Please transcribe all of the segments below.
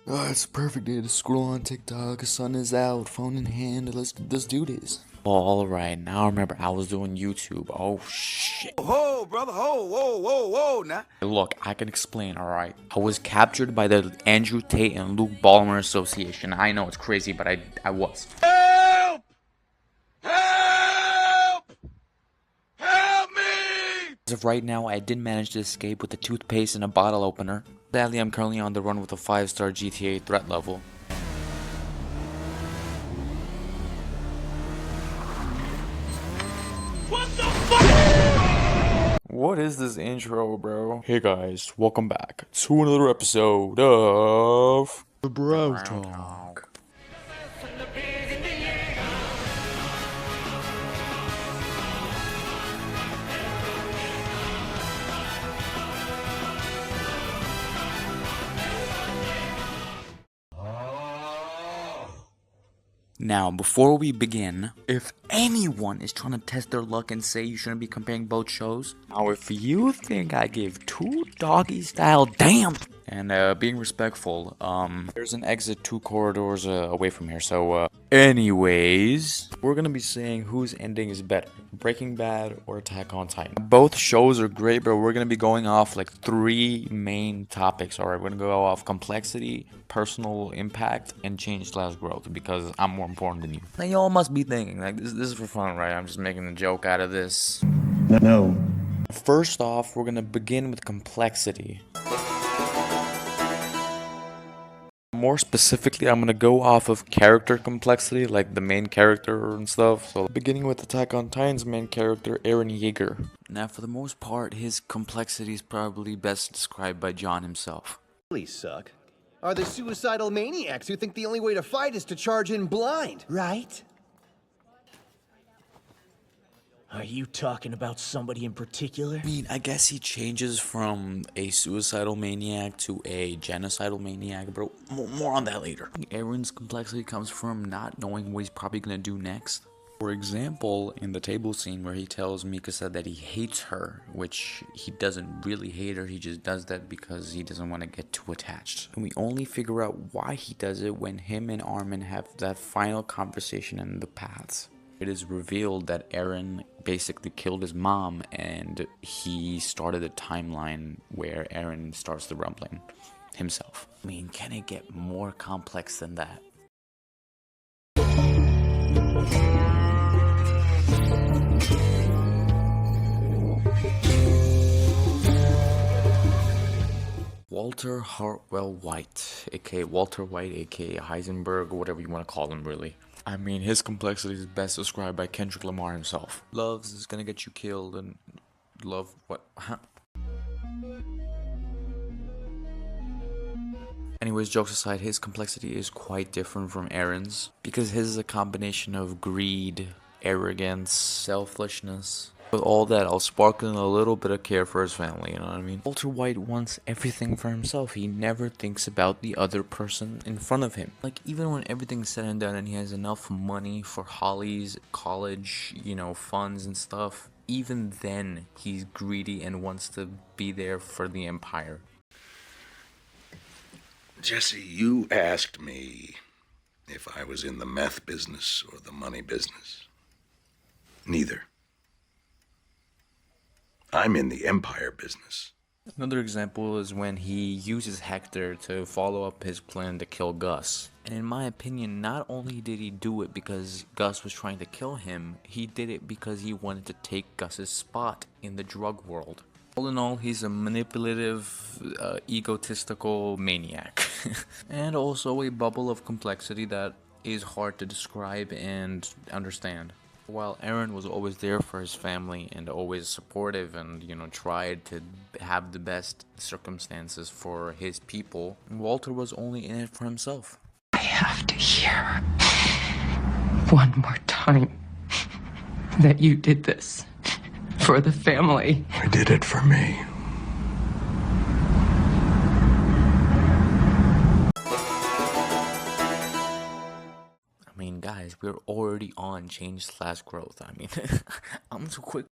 Oh, it's a perfect day to scroll on TikTok. The sun is out, phone in hand. Let's do this. All right, now I remember I was doing YouTube. Oh shit! Whoa, brother, whoa, now. Look, I can explain. All right, I was captured by the Andrew Tate and Luke Ballmer Association. I know it's crazy, but I was. Help! Help! Help me! As of right now, I did manage to escape with a toothpaste and a bottle opener. Sadly, I'm currently on the run with a 5-star GTA threat level. What the fuck? What is this intro, bro? Hey guys, welcome back to another episode of The Bro Talk. Now, before we begin, if anyone is trying to test their luck and say you shouldn't be comparing both shows, now if you think I give two doggy style damn and being respectful, there's an exit 2 corridors away from here, so anyways, we're gonna be saying whose ending is better, Breaking Bad or Attack on Titan. Both shows are great, but we're gonna be going off like 3 main topics. Alright, we're gonna go off complexity, personal impact, and change/growth because I'm more important than you. Now y'all must be thinking like this is for fun, right? I'm just making a joke out of this. No. First off, we're gonna begin with complexity. More specifically, I'm gonna go off of character complexity, like the main character and stuff. So, beginning with Attack on Titan's main character, Eren Yeager. Now, for the most part, his complexity is probably best described by John himself. Really suck are the suicidal maniacs who think the only way to fight is to charge in blind, right? Are you talking about somebody in particular? I mean, I guess he changes from a suicidal maniac to a genocidal maniac, but more on that later. Eren's complexity comes from not knowing what he's probably gonna do next. For example, in the table scene where he tells Mikasa that he hates her, which he doesn't really hate her, he just does that because he doesn't want to get too attached. And we only figure out why he does it when him and Armin have that final conversation in the paths. It is revealed that Eren basically killed his mom and he started a timeline where Eren starts the rumbling himself. I mean, can it get more complex than that? Walter Hartwell White, aka Walter White, aka Heisenberg, whatever you want to call him, really. I mean, his complexity is best described by Kendrick Lamar himself. Love's is gonna get you killed, and love what? Huh? Anyways, jokes aside, his complexity is quite different from Eren's because his is a combination of greed, arrogance, selfishness. With all that, I'll sparkle in a little bit of care for his family, you know what I mean? Walter White wants everything for himself. He never thinks about the other person in front of him. Like, even when everything's said and done and he has enough money for Holly's college, funds and stuff, even then, he's greedy and wants to be there for the Empire. Jesse, you asked me if I was in the meth business or the money business. Neither. I'm in the empire business. Another example is when he uses Hector to follow up his plan to kill Gus. And in my opinion, not only did he do it because Gus was trying to kill him, he did it because he wanted to take Gus's spot in the drug world. All in all, he's a manipulative, egotistical maniac. And also a bubble of complexity that is hard to describe and understand. While Eren was always there for his family and always supportive and, tried to have the best circumstances for his people, Walter was only in it for himself. I have to hear one more time that you did this for the family. I did it for me. I mean, guys, we're already on change/growth. I mean, I'm too quick.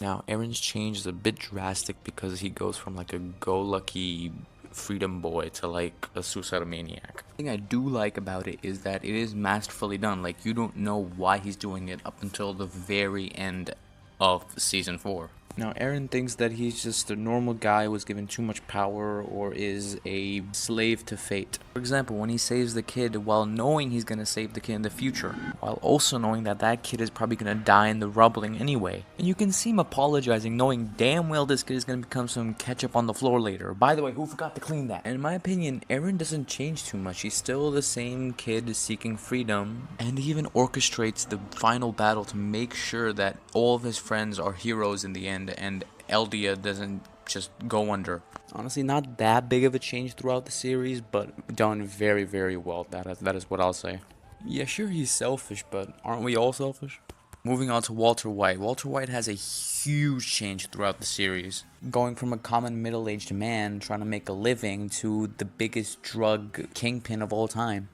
Now, Aaron's change is a bit drastic because he goes from like a go-lucky freedom boy to like a suicidal maniac. The thing I do like about it is that it is masterfully done. Like, you don't know why he's doing it up until the very end of season 4. Now, Aaron thinks that he's just a normal guy who was given too much power or is a slave to fate. For example, when he saves the kid while knowing he's gonna save the kid in the future, while also knowing that that kid is probably gonna die in the rubbling anyway. And you can see him apologizing, knowing damn well this kid is gonna become some ketchup on the floor later. By the way, who forgot to clean that? And in my opinion, Aaron doesn't change too much. He's still the same kid seeking freedom, and he even orchestrates the final battle to make sure that all of his friends are heroes in the end and Eldia doesn't just go under. Honestly, not that big of a change throughout the series, but done very, very well. That is what I'll say. Yeah, sure, he's selfish, but aren't we all selfish? Moving on to Walter White. Walter White has a huge change throughout the series, going from a common middle-aged man trying to make a living to the biggest drug kingpin of all time.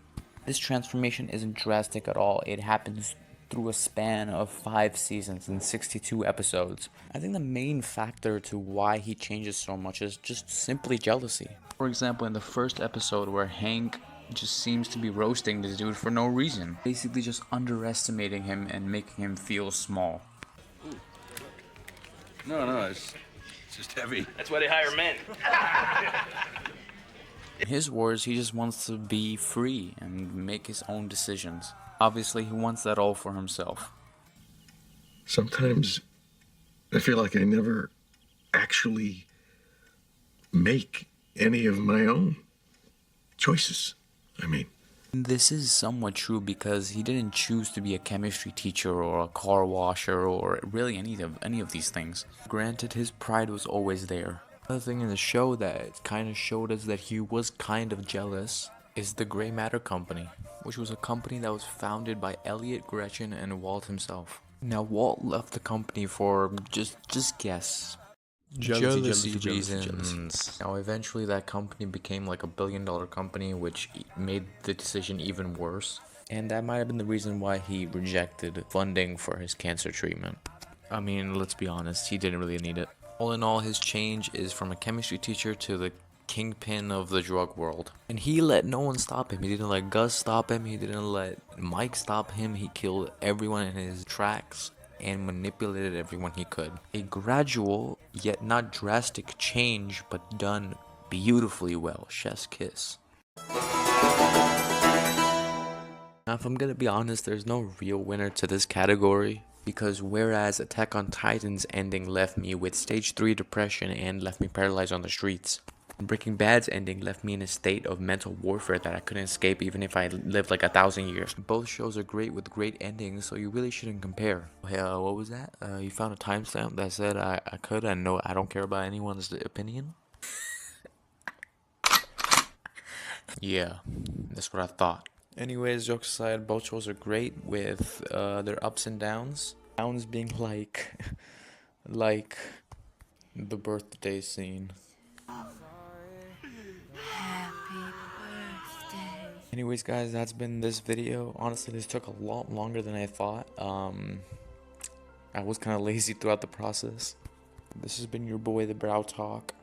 This transformation isn't drastic at all. It happens through a span of 5 seasons and 62 episodes. I think the main factor to why he changes so much is just simply jealousy. For example, in the first episode where Hank just seems to be roasting this dude for no reason, basically just underestimating him and making him feel small. No, it's just heavy. That's why they hire men. In his words, he just wants to be free and make his own decisions. Obviously, he wants that all for himself. Sometimes I feel like I never actually make any of my own choices. I mean, This is somewhat true because he didn't choose to be a chemistry teacher or a car washer or really any of these things. Granted, his pride was always there. Another thing in the show that kind of showed us that he was kind of jealous is the Gray Matter Company, which was a company that was founded by Elliot, Gretchen, and Walt himself. Now, Walt left the company for just guess. Jealousy reasons. Now, eventually that company became like $1 billion company, which made the decision even worse. And that might have been the reason why he rejected funding for his cancer treatment. I mean, let's be honest, he didn't really need it. All in all, his change is from a chemistry teacher to the kingpin of the drug world. And he let no one stop him. He didn't let Gus stop him. He didn't let Mike stop him. He killed everyone in his tracks and manipulated everyone he could. A gradual, yet not drastic change, but done beautifully well. Chef's kiss. Now, if I'm gonna be honest, there's no real winner to this category. Because whereas Attack on Titan's ending left me with stage 3 depression and left me paralyzed on the streets, Breaking Bad's ending left me in a state of mental warfare that I couldn't escape even if I lived like 1,000 years. Both shows are great with great endings, so you really shouldn't compare. Hey, what was that? You found a timestamp that said I could, and no, I don't care about anyone's opinion? Yeah, that's what I thought. Anyways, jokes aside, both shows are great with their ups and downs. Downs being like the birthday scene. Anyways, guys, that's been this video. Honestly, this took a lot longer than I thought. I was kind of lazy throughout the process. This has been your boy, the Brow Talk.